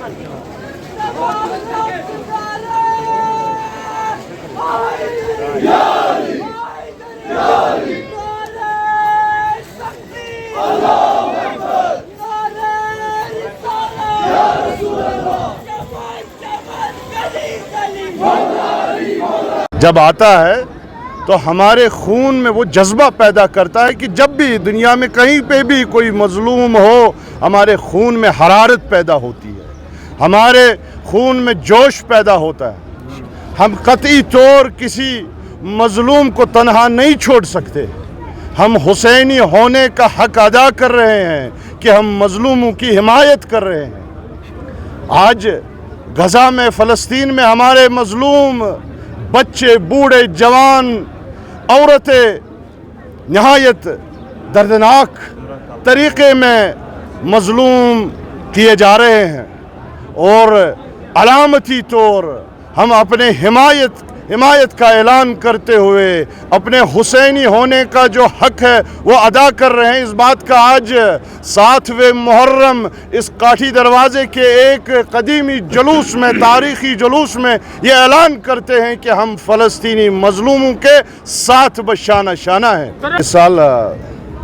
जब आता है तो हमारे खून में वो जज्बा पैदा करता है कि जब भी दुनिया में कहीं पे भी कोई मजलूम हो, हमारे खून में हरारत पैदा होती है, हमारे खून में जोश पैदा होता है। हम कतई तौर किसी मजलूम को तन्हा नहीं छोड़ सकते। हम हुसैनी होने का हक अदा कर रहे हैं कि हम मजलूमों की हिमायत कर रहे हैं। आज गजा में, फ़लस्तीन में हमारे मजलूम बच्चे, बूढ़े, जवान, औरतें नहायत दर्दनाक तरीक़े में मजलूम किए जा रहे हैं और अलामती तौर हम अपने हिमायत का ऐलान करते हुए अपने हुसैनी होने का जो हक है वो अदा कर रहे हैं। इस बात का आज 7वें मुहर्रम इस काठी दरवाज़े के एक कदीमी जुलूस में, तारीख़ी जुलूस में ये ऐलान करते हैं कि हम फ़लस्तीनी मज़लूमों के साथ बशाना शाना है। इस साल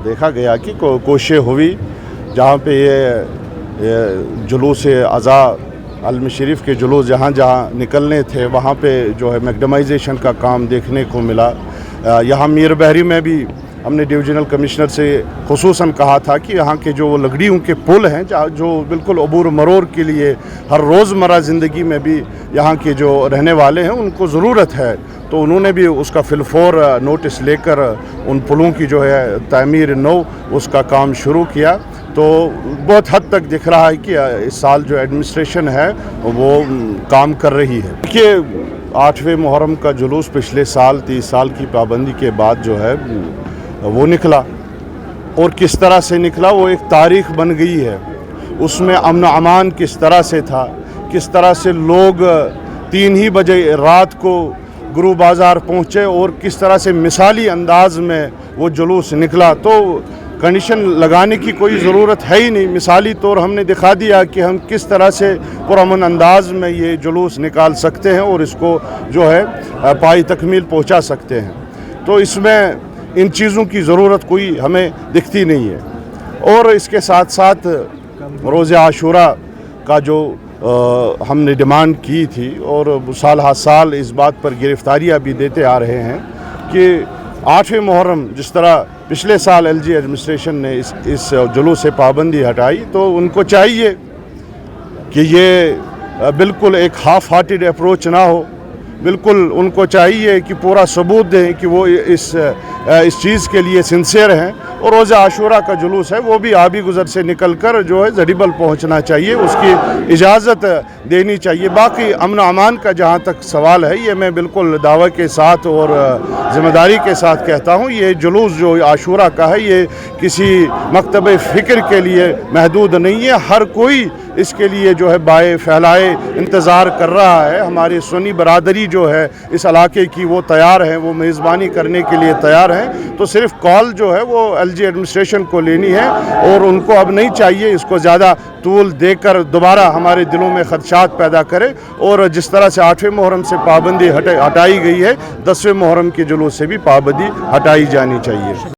देखा गया कि कोशिश हुई जहाँ पे ये जुलूस अज़ा अलम शरीफ के जुलूस जहाँ जहाँ निकलने थे वहाँ पे जो है मैकडमाइजेशन का काम देखने को मिला। यहाँ मीर बहरी में भी हमने डिवीज़नल कमिश्नर से खुसूसन कहा था कि यहाँ के जो लकड़ियों के पुल हैं जो बिल्कुल अबूर मरोर के लिए हर रोज़मर्रा ज़िंदगी में भी यहाँ के जो रहने वाले हैं उनको ज़रूरत है, तो उन्होंने भी उसका फिलफौर नोटिस लेकर उन पुलों की जो है तामीर नौ उसका काम शुरू किया। तो बहुत हद तक दिख रहा है कि इस साल जो एडमिनिस्ट्रेशन है वो काम कर रही है। देखिए 8वें मुहर्रम का जुलूस पिछले साल 30 साल की पाबंदी के बाद जो है वो निकला और किस तरह से निकला वो एक तारीख़ बन गई है। उसमें अमन अमान किस तरह से था, किस तरह से लोग 3 ही बजे रात को गुरु बाज़ार पहुँचे और किस तरह से मिसाली अंदाज में वो जुलूस निकला। तो कंडीशन लगाने की कोई ज़रूरत है ही नहीं, मिसाली तौर हमने दिखा दिया कि हम किस तरह से पुरअमन अंदाज में ये जुलूस निकाल सकते हैं और इसको जो है पाई तकमील पहुंचा सकते हैं। तो इसमें इन चीज़ों की ज़रूरत कोई हमें दिखती नहीं है। और इसके साथ साथ रोज़े आशूरा का जो हमने डिमांड की थी और साल हर साल इस बात पर गिरफ्तारियाँ भी देते आ रहे हैं कि 8वें मुहर्रम जिस तरह पिछले साल एलजी एडमिनिस्ट्रेशन ने इस जुलूस से पाबंदी हटाई, तो उनको चाहिए कि ये बिल्कुल एक हाफ हार्टेड अप्रोच ना हो। बिल्कुल उनको चाहिए कि पूरा सबूत दें कि वो इस चीज़ के लिए सिंसियर हैं और रोज़ा आशूरा का जुलूस है वो भी आबी गुज़र से निकल कर जो है जड़ीबल पहुंचना चाहिए, उसकी इजाज़त देनी चाहिए। बाकी अमन अमान का जहां तक सवाल है ये मैं बिल्कुल दावे के साथ और ज़िम्मेदारी के साथ कहता हूं, ये जुलूस जो आशूरा का है ये किसी मकतब फ़िक्र के लिए महदूद नहीं है। हर कोई इसके लिए जो है बाए फैलाए इंतज़ार कर रहा है। हमारी सुन्नी बरादरी जो है इस इलाके की वो तैयार है, वो मेज़बानी करने के लिए तैयार हैं। तो सिर्फ कॉल जो है वो एलजी एडमिनिस्ट्रेशन को लेनी है और उनको अब नहीं चाहिए इसको ज़्यादा तूल देकर दोबारा हमारे दिलों में खदशात पैदा करे। और जिस तरह से 8वें मुहर्रम से पाबंदी हटाई गई है, 10वें मुहर्रम के जुलूस से भी पाबंदी हटाई जानी चाहिए।